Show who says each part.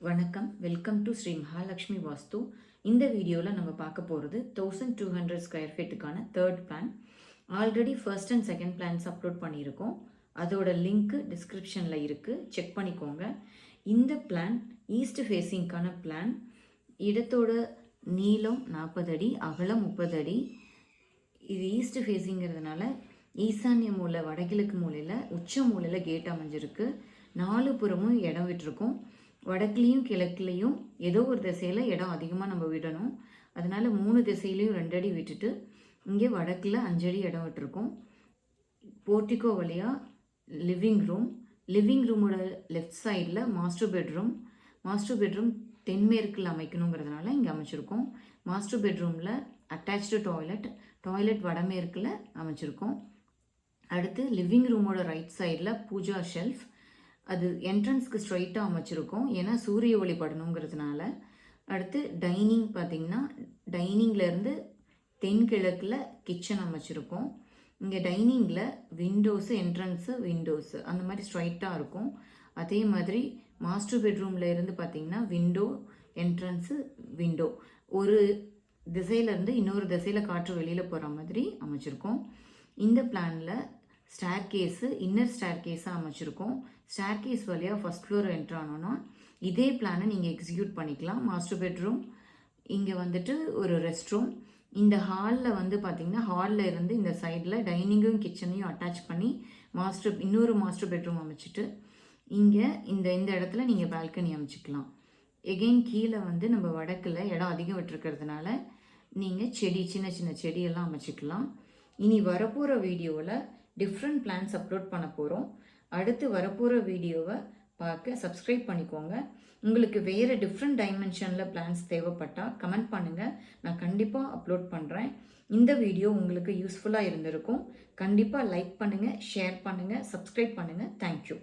Speaker 1: வணக்கம், welcome to Sri Mahalakshmi Vastu. இந்த வீடியோவில் நம்ம பார்க்க போகிறது 1200 ஸ்கொயர் ஃபீட்டுக்கான third plan. Already first and second plans upload பண்ணியிருக்கோம். அதோட லிங்க்கு டிஸ்கிரிப்ஷனில் இருக்குது, செக் பண்ணிக்கோங்க. இந்த பிளான் ஈஸ்ட் ஃபேஸிங்க்கான பிளான். இடத்தோட நீளம் 40 அடி, அகலம் 30 அடி. இது ஈஸ்ட் ஃபேஸிங்கிறதுனால ஈசான்ய மூலை, வடகிழக்கு மூலையில் உச்ச மூலையில் கேட் அமைஞ்சிருக்கு. 4 புறமும் இடம் விட்டுருக்கோம். வடக்குலேயும் கிழக்குலேயும் ஏதோ ஒரு திசையில் இடம் அதிகமாக நம்ம விடணும். அதனால் 3 திசையிலையும் 2 அடி விட்டுட்டு இங்கே வடக்கில் 5 அடி இடம் விட்டுருக்கோம். போர்ட்டிகோ வழியாக லிவிங் ரூமோட லெஃப்ட் சைடில் மாஸ்டர் பெட்ரூம் தென்மேற்கில் அமைக்கணுங்கிறதுனால இங்கே அமைச்சிருக்கோம். மாஸ்டர் பெட்ரூமில் அட்டாச்சு டாய்லெட் வடமேற்கில் அமைச்சிருக்கோம். அடுத்து லிவிங் ரூமோட ரைட் சைடில் பூஜா ஷெல்ஃப், அது என்ட்ரன்ஸ்க்கு ஸ்ட்ரைட்டாக அமைச்சிருக்கோம், ஏன்னா சூரிய ஒளி படணுங்கிறதுனால. அடுத்து டைனிங் பார்த்திங்கன்னா, டைனிங்லேருந்து தென்கிழக்கில் கிச்சன் அமைச்சிருக்கோம். இங்கே டைனிங்கில் விண்டோஸு அந்த மாதிரி ஸ்ட்ரைட்டாக இருக்கும். அதே மாதிரி மாஸ்டர் பெட்ரூமில் இருந்து பார்த்திங்கன்னா விண்டோ ஒரு திசையிலேருந்து இன்னொரு திசையில் காற்று வெளியில் போகிற மாதிரி அமைச்சிருக்கோம். இந்த பிளானில் இன்னர் ஸ்டேர் கேஸாக அமைச்சிருக்கோம். ஸ்டேர் கேஸ் வழியாக ஃபஸ்ட் ஃப்ளோர் என்ட்ரு ஆனோன்னா இதே பிளானை நீங்கள் எக்ஸிக்யூட் பண்ணிக்கலாம். மாஸ்டர் பெட்ரூம், இங்கே வந்துட்டு ஒரு ரெஸ்ட் ரூம். இந்த ஹாலில் பார்த்திங்கன்னா ஹாலில் இருந்து இந்த சைடில் டைனிங்கும் கிச்சனையும் அட்டாச் பண்ணி இன்னொரு மாஸ்டர் பெட்ரூம் அமைச்சிட்டு இங்கே இந்த இடத்துல நீங்கள் பால்கனி அமைச்சிக்கலாம். எகெயின் கீழே நம்ம வடக்கில் இடம் அதிகம் விட்டுருக்கிறதுனால நீங்கள் சின்ன சின்ன செடியெல்லாம் அமைச்சிக்கலாம். இனி வரப்போகிற வீடியோவில் டிஃப்ரெண்ட் பிளான்ஸ் அப்லோட் பண்ண போகிறோம். அடுத்து வரப்போகிற வீடியோவை பார்க்க சப்ஸ்கிரைப் பண்ணிக்கோங்க. உங்களுக்கு வேறு டிஃப்ரெண்ட் டைமென்ஷனில் பிளான்ஸ் தேவைப்பட்டால் கமெண்ட் பண்ணுங்கள், நான் கண்டிப்பாக அப்லோட் பண்ணுறேன். இந்த வீடியோ உங்களுக்கு யூஸ்ஃபுல்லாக இருந்திருக்கும். கண்டிப்பாக லைக் பண்ணுங்கள், ஷேர் பண்ணுங்கள், சப்ஸ்கிரைப் பண்ணுங்கள். தேங்க்யூ.